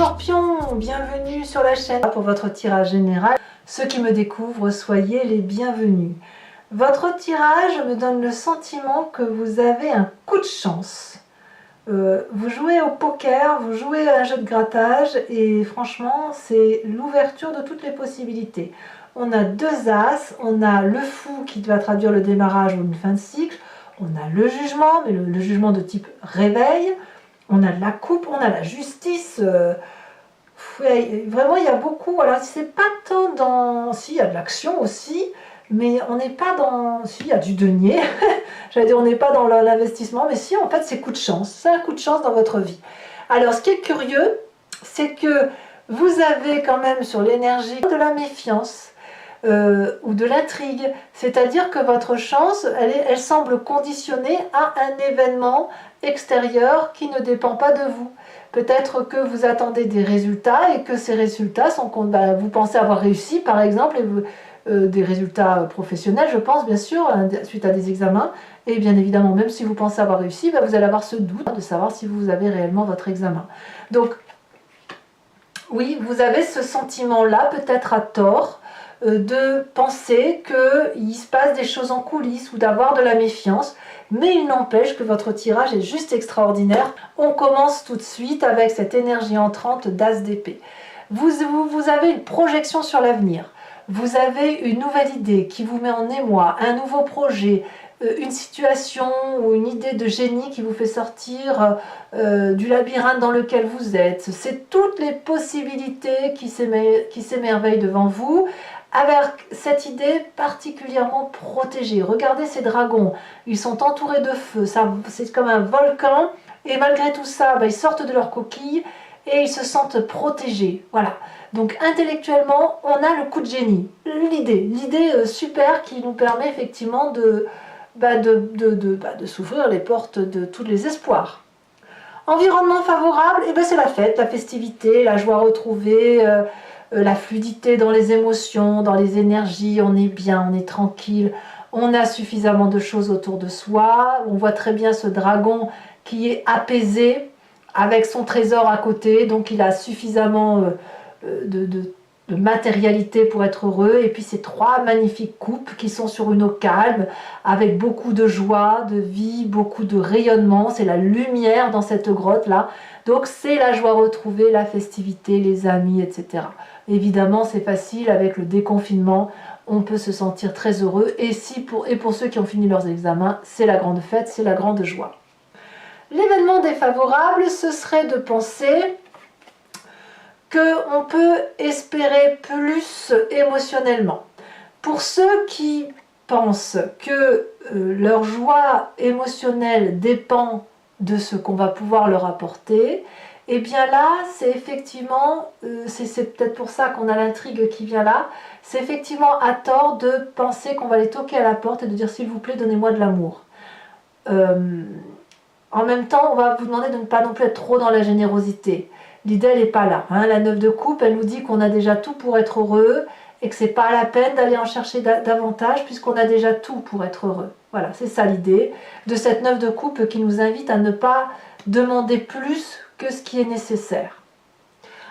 Scorpions, bienvenue sur la chaîne pour votre tirage général. Ceux qui me découvrent, soyez les bienvenus. Votre tirage me donne le sentiment que vous avez un coup de chance. Vous jouez au poker, vous jouez à un jeu de grattage et franchement, c'est l'ouverture de toutes les possibilités. On a deux as, on a le fou qui va traduire le démarrage ou une fin de cycle, on a le jugement, mais le jugement de type réveil, on a de la coupe, on a la justice. Vraiment, il y a beaucoup. Alors, c'est pas tant dans. Si, il y a de l'action aussi, mais on n'est pas dans. Si, il y a du denier. J'allais dire, on n'est pas dans l'investissement, mais si, en fait, c'est coup de chance. C'est un coup de chance dans votre vie. Alors, ce qui est curieux, c'est que vous avez quand même sur l'énergie de la méfiance. Ou de l'intrigue, c'est-à-dire que votre chance, elle semble conditionnée à un événement extérieur qui ne dépend pas de vous. Peut-être que vous attendez des résultats et que ces résultats sont, vous pensez avoir réussi par exemple, et vous, des résultats professionnels, je pense bien sûr, suite à des examens, et bien évidemment même si vous pensez avoir réussi, vous allez avoir ce doute de savoir si vous avez réellement votre examen. Donc oui, vous avez ce sentiment-là, peut-être à tort, de penser qu'il se passe des choses en coulisses ou d'avoir de la méfiance, mais il n'empêche que votre tirage est juste extraordinaire. On commence tout de suite avec cette énergie entrante d'As d'épée. Vous avez une projection sur l'avenir, vous avez une nouvelle idée qui vous met en émoi, un nouveau projet, une situation ou une idée de génie qui vous fait sortir du labyrinthe dans lequel vous êtes. C'est toutes les possibilités qui s'émerveillent devant vous, avec cette idée particulièrement protégée. Regardez ces dragons, ils sont entourés de feu, c'est comme un volcan, et malgré tout ça, ils sortent de leur coquille et ils se sentent protégés. Voilà. Donc intellectuellement, on a le coup de génie, l'idée super qui nous permet effectivement de s'ouvrir les portes de tous les espoirs. Environnement favorable, c'est la fête, la festivité, la joie retrouvée, la fluidité dans les émotions, dans les énergies, on est bien, on est tranquille, on a suffisamment de choses autour de soi, on voit très bien ce dragon qui est apaisé avec son trésor à côté, donc il a suffisamment de matérialité pour être heureux, et puis ces trois magnifiques coupes qui sont sur une eau calme, avec beaucoup de joie, de vie, beaucoup de rayonnement, c'est la lumière dans cette grotte là, donc c'est la joie retrouvée, la festivité, les amis, etc. Évidemment c'est facile avec le déconfinement, on peut se sentir très heureux, et pour ceux qui ont fini leurs examens, c'est la grande fête, c'est la grande joie. L'événement défavorable, ce serait de penser qu'on peut espérer plus émotionnellement. Pour ceux qui pensent que leur joie émotionnelle dépend de ce qu'on va pouvoir leur apporter, et bien là, c'est effectivement, c'est peut-être pour ça qu'on a l'intrigue qui vient là, c'est effectivement à tort de penser qu'on va les toquer à la porte et de dire s'il vous plaît, donnez-moi de l'amour. En même temps, on va vous demander de ne pas non plus être trop dans la générosité. L'idée, elle n'est pas là. La 9 de coupe, elle nous dit qu'on a déjà tout pour être heureux et que c'est pas la peine d'aller en chercher davantage puisqu'on a déjà tout pour être heureux. Voilà, c'est ça l'idée de cette 9 de coupe qui nous invite à ne pas demander plus que ce qui est nécessaire.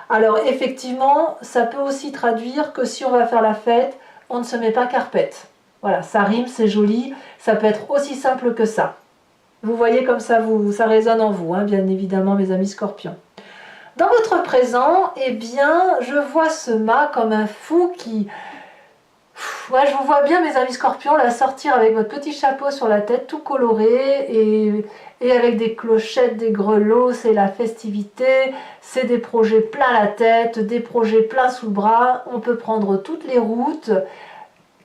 Alors effectivement, ça peut aussi traduire que si on va faire la fête, on ne se met pas carpette. Voilà, ça rime, c'est joli, ça peut être aussi simple que ça. Vous voyez comme ça, ça résonne en vous, bien évidemment mes amis scorpions. Dans votre présent, je vois ce mât comme un fou qui... je vous vois bien mes amis scorpions là sortir avec votre petit chapeau sur la tête tout coloré et avec des clochettes, des grelots, c'est la festivité, c'est des projets plein la tête, des projets plein sous le bras, on peut prendre toutes les routes,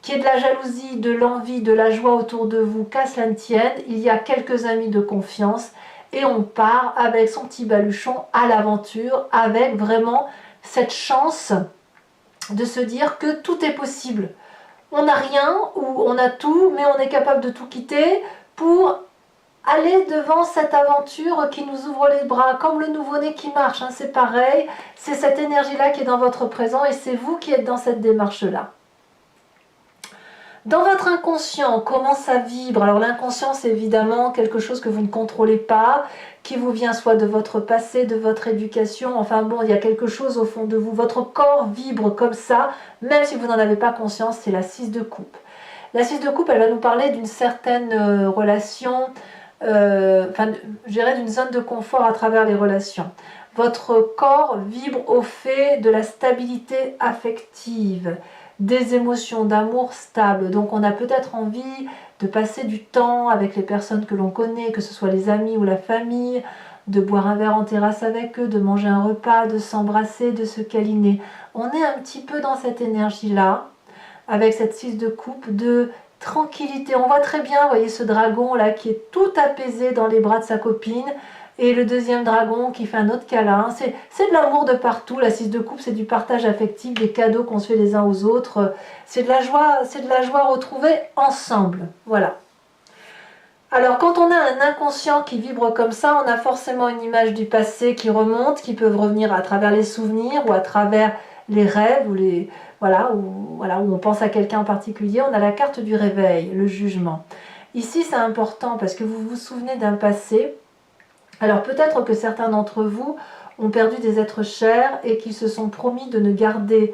qu'il y ait de la jalousie, de l'envie, de la joie autour de vous, qu'à cela ne tienne, il y a quelques amis de confiance et on part avec son petit baluchon à l'aventure, avec vraiment cette chance de se dire que tout est possible. On n'a rien ou on a tout, mais on est capable de tout quitter pour aller devant cette aventure qui nous ouvre les bras, comme le nouveau-né qui marche, c'est pareil, c'est cette énergie-là qui est dans votre présent et c'est vous qui êtes dans cette démarche-là. Dans votre inconscient, comment ça vibre? Alors l'inconscient, c'est évidemment quelque chose que vous ne contrôlez pas, qui vous vient soit de votre passé, de votre éducation, enfin bon, il y a quelque chose au fond de vous. Votre corps vibre comme ça, même si vous n'en avez pas conscience, c'est la 6 de coupe. La 6 de coupe, elle va nous parler d'une certaine relation, enfin, je dirais d'une zone de confort à travers les relations. Votre corps vibre au fait de la stabilité affective, des émotions d'amour stables. Donc on a peut-être envie de passer du temps avec les personnes que l'on connaît, que ce soit les amis ou la famille, de boire un verre en terrasse avec eux, de manger un repas, de s'embrasser, de se câliner. On est un petit peu dans cette énergie-là, avec cette 6 de coupe, de tranquillité. On voit très bien, vous voyez ce dragon là qui est tout apaisé dans les bras de sa copine, et le deuxième dragon qui fait un autre câlin. C'est de l'amour de partout. La 6 de coupe, c'est du partage affectif, des cadeaux qu'on se fait les uns aux autres. C'est de la joie retrouvée ensemble. Voilà. Alors quand on a un inconscient qui vibre comme ça, on a forcément une image du passé qui remonte, qui peut revenir à travers les souvenirs ou à travers les rêves, ou où on pense à quelqu'un en particulier. On a la carte du réveil, le jugement. Ici c'est important parce que vous vous souvenez d'un passé. Alors peut-être que certains d'entre vous ont perdu des êtres chers et qu'ils se sont promis de ne garder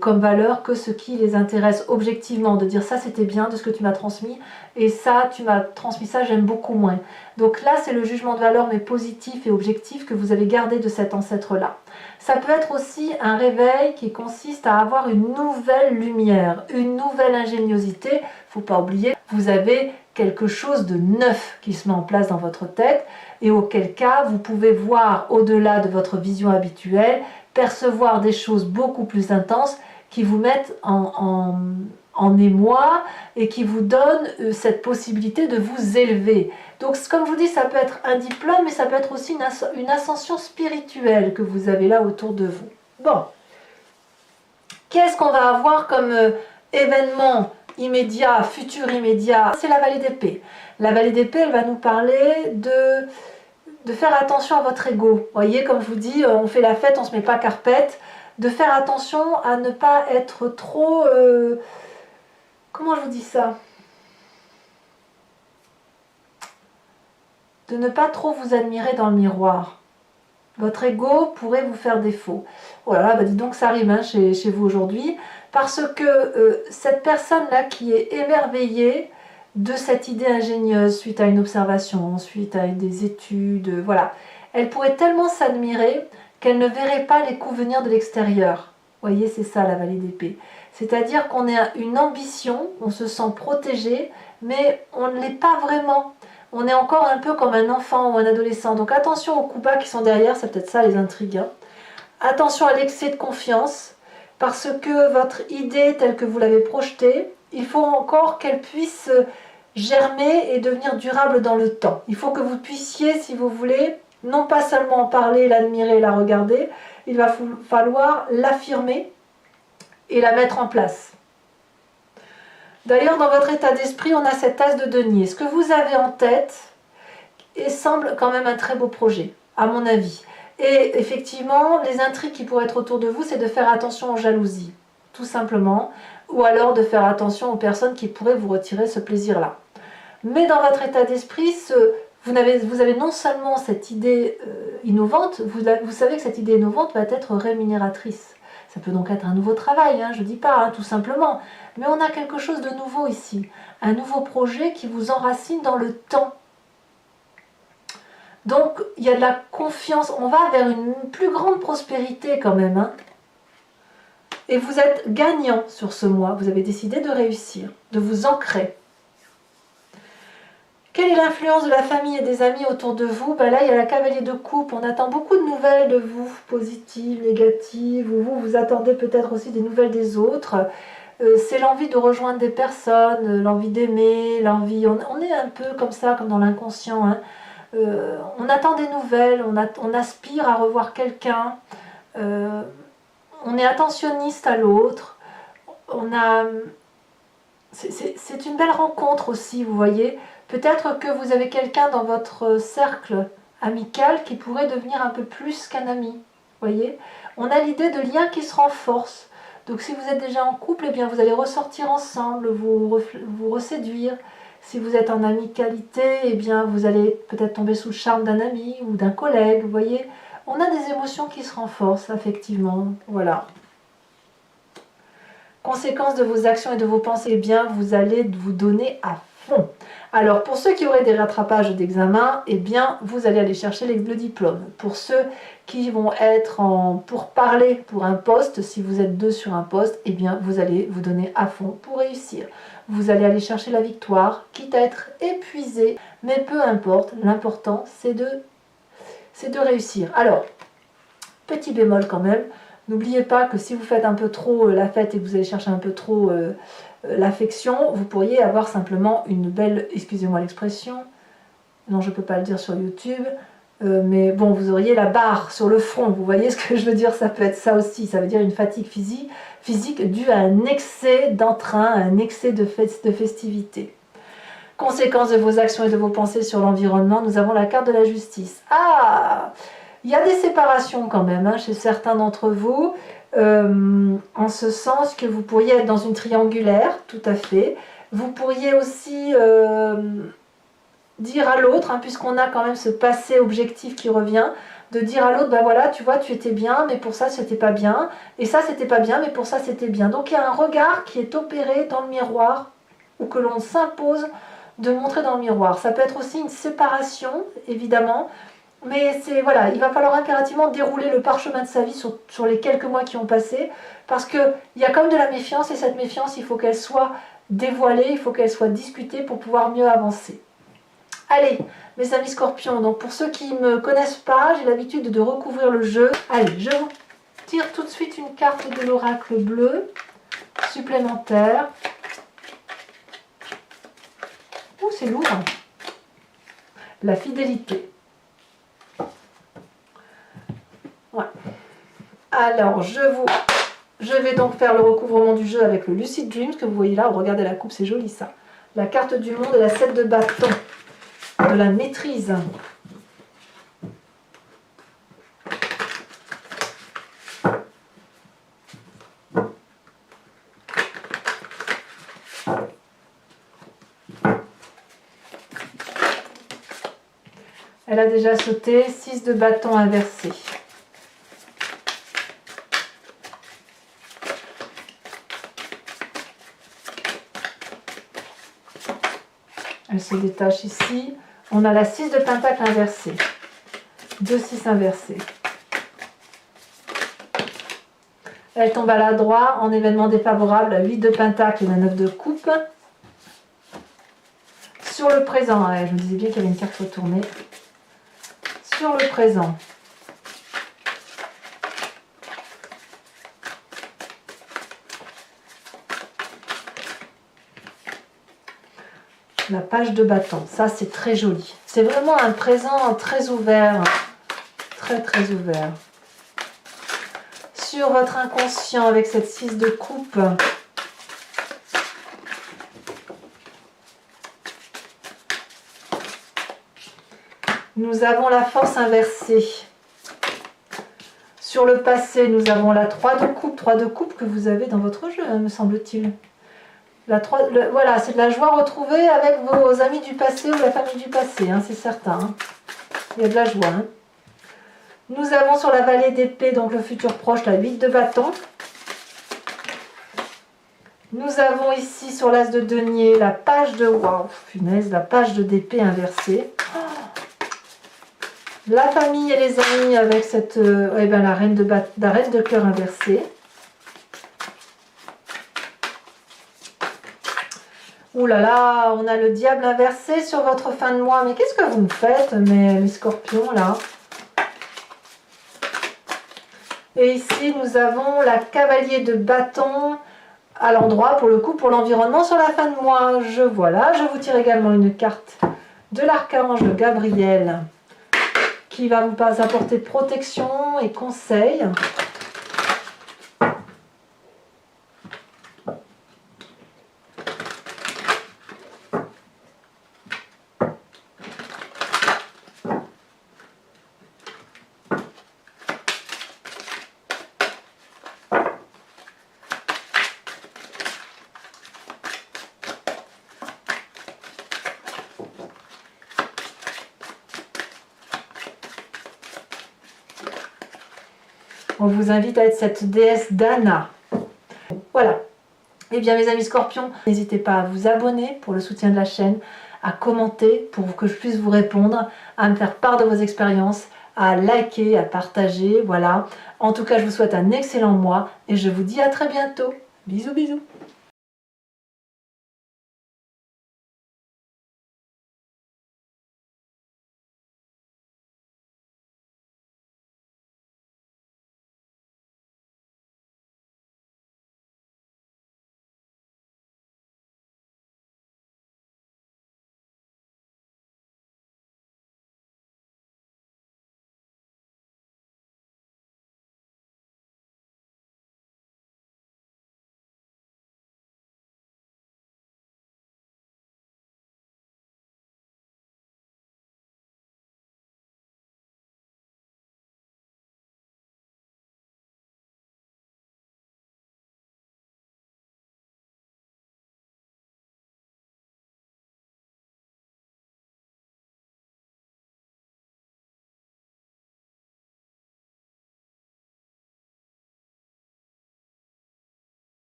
comme valeur que ce qui les intéresse objectivement, de dire ça c'était bien de ce que tu m'as transmis et ça tu m'as transmis ça, j'aime beaucoup moins. Donc là c'est le jugement de valeur mais positif et objectif que vous avez gardé de cet ancêtre là. Ça peut être aussi un réveil qui consiste à avoir une nouvelle lumière, une nouvelle ingéniosité. Il ne faut pas oublier, vous avez quelque chose de neuf qui se met en place dans votre tête et auquel cas vous pouvez voir au-delà de votre vision habituelle, percevoir des choses beaucoup plus intenses qui vous mettent en émoi et qui vous donnent cette possibilité de vous élever. Donc comme je vous dis, ça peut être un diplôme, mais ça peut être aussi une ascension spirituelle que vous avez là autour de vous. Bon, qu'est-ce qu'on va avoir comme événement immédiat, futur immédiat? C'est la vallée d'épée. La vallée d'épée, elle va nous parler de faire attention à votre ego. Vous voyez, comme je vous dis, on fait la fête, on ne se met pas carpette. De faire attention à ne pas être trop... comment je vous dis ça? De ne pas trop vous admirer dans le miroir. Votre ego pourrait vous faire défaut. Oh là là, bah dis donc ça rime hein, chez vous aujourd'hui. Parce que cette personne-là qui est émerveillée de cette idée ingénieuse suite à une observation, suite à des études, voilà. Elle pourrait tellement s'admirer qu'elle ne verrait pas les coups venir de l'extérieur. Vous voyez, c'est ça la vallée d'épée. C'est-à-dire qu'on a une ambition, on se sent protégé, mais on ne l'est pas vraiment. On est encore un peu comme un enfant ou un adolescent. Donc attention aux coups bas qui sont derrière, c'est peut-être ça les intrigues. Hein. Attention à l'excès de confiance, parce que votre idée telle que vous l'avez projetée, il faut encore qu'elle puisse germer et devenir durable dans le temps. Il faut que vous puissiez, si vous voulez, non pas seulement en parler, l'admirer, la regarder, il va falloir l'affirmer et la mettre en place. D'ailleurs, dans votre état d'esprit, on a cet as de denier. Ce que vous avez en tête et semble quand même un très beau projet, à mon avis. Et effectivement, les intrigues qui pourraient être autour de vous, c'est de faire attention aux jalousies, tout simplement, ou alors de faire attention aux personnes qui pourraient vous retirer ce plaisir-là. Mais dans votre état d'esprit, vous avez non seulement cette idée innovante, vous savez que cette idée innovante va être rémunératrice. Ça peut donc être un nouveau travail, hein, je ne dis pas, hein, tout simplement. Mais on a quelque chose de nouveau ici. Un nouveau projet qui vous enracine dans le temps. Donc, il y a de la confiance. On va vers une plus grande prospérité quand même. Hein. Et vous êtes gagnant sur ce mois. Vous avez décidé de réussir, de vous ancrer. Quelle est l'influence de la famille et des amis autour de vous? Ben là, il y a la cavalier de coupe. On attend beaucoup de nouvelles de vous, positives, négatives. Ou vous attendez peut-être aussi des nouvelles des autres. C'est l'envie de rejoindre des personnes, l'envie d'aimer, l'envie... On est un peu comme ça, comme dans l'inconscient. Hein. On attend des nouvelles, on aspire à revoir quelqu'un. On est attentionniste à l'autre. C'est une belle rencontre aussi, vous voyez. Peut-être que vous avez quelqu'un dans votre cercle amical qui pourrait devenir un peu plus qu'un ami. Voyez, on a l'idée de liens qui se renforcent, Donc si vous êtes déjà en couple, eh bien vous allez ressortir ensemble, vous reséduire. Si vous êtes en amicalité, eh bien vous allez peut-être tomber sous le charme d'un ami ou d'un collègue, vous voyez. On a des émotions qui se renforcent affectivement, voilà. Conséquence de vos actions et de vos pensées, eh bien vous allez vous donner à fond. Alors pour ceux qui auraient des rattrapages d'examen, eh bien vous allez aller chercher le diplôme. Pour ceux qui vont être pour parler pour un poste, si vous êtes deux sur un poste, eh bien vous allez vous donner à fond pour réussir. Vous allez aller chercher la victoire, quitte à être épuisé, mais peu importe, l'important c'est de réussir. Alors, petit bémol quand même, n'oubliez pas que si vous faites un peu trop la fête et que vous allez chercher un peu trop l'affection, vous pourriez avoir simplement une belle, excusez-moi l'expression, non je ne peux pas le dire sur YouTube, mais bon, vous auriez la barre sur le front, vous voyez ce que je veux dire, ça peut être ça aussi, ça veut dire une fatigue physique due à un excès d'entrain, un excès de festivité. Conséquence de vos actions et de vos pensées sur l'environnement, nous avons la carte de la justice. Ah, il y a des séparations quand même chez certains d'entre vous, en ce sens que vous pourriez être dans une triangulaire, tout à fait. Vous pourriez aussi dire à l'autre, puisqu'on a quand même ce passé objectif qui revient, de dire à l'autre, ben voilà, tu vois, tu étais bien, mais pour ça, c'était pas bien, et ça, c'était pas bien, mais pour ça, c'était bien. Donc, il y a un regard qui est opéré dans le miroir, ou que l'on s'impose de montrer dans le miroir. Ça peut être aussi une séparation, évidemment, mais c'est voilà, il va falloir impérativement dérouler le parchemin de sa vie sur les quelques mois qui ont passé, parce qu'il y a comme de la méfiance, et cette méfiance, il faut qu'elle soit dévoilée, il faut qu'elle soit discutée pour pouvoir mieux avancer. Allez, mes amis scorpions, donc pour ceux qui ne me connaissent pas, j'ai l'habitude de recouvrir le jeu. Allez, je vous tire tout de suite une carte de l'oracle bleu supplémentaire. Oh, c'est lourd. La fidélité. Ouais. Alors, je vais donc faire le recouvrement du jeu avec le Lucid Dreams que vous voyez là. Regardez la coupe, c'est joli ça. La carte du monde et la 7 de bâton. De la maîtrise. Elle a déjà sauté, 6 de bâton inversé. Elle se détache ici. On a la 6 de pentacle inversée. 2 6 inversés. Elle tombe à la droite en événement défavorable, la 8 de pentacle et la 9 de coupe. Sur le présent, je me disais bien qu'il y avait une carte retournée. Sur le présent. La page de bâton, ça c'est très joli. C'est vraiment un présent très ouvert, très très ouvert. Sur votre inconscient avec cette 6 de coupe, nous avons la force inversée. Sur le passé, nous avons la 3 de coupe que vous avez dans votre jeu, me semble-t-il. Voilà, c'est de la joie retrouvée avec vos amis du passé ou la famille du passé, c'est certain. Il y a de la joie. Nous avons sur la vallée d'épée, donc le futur proche, la 8 de bâton. Nous avons ici sur l'as de denier la page de... Waouh, punaise, la page d'épée inversée. La famille et les amis avec cette... la reine de cœur inversée. Ouh là là, on a le diable inversé sur votre fin de mois. Mais qu'est-ce que vous me faites, mes scorpions, là? Et ici, nous avons la cavalier de bâton à l'endroit, pour le coup, pour l'environnement sur la fin de mois. Voilà, je vous tire également une carte de l'archange Gabriel qui va vous apporter protection et conseil. On vous invite à être cette déesse Dana. Voilà. Eh bien mes amis scorpions, n'hésitez pas à vous abonner pour le soutien de la chaîne, à commenter pour que je puisse vous répondre, à me faire part de vos expériences, à liker, à partager, voilà. En tout cas, je vous souhaite un excellent mois et je vous dis à très bientôt. Bisous, bisous.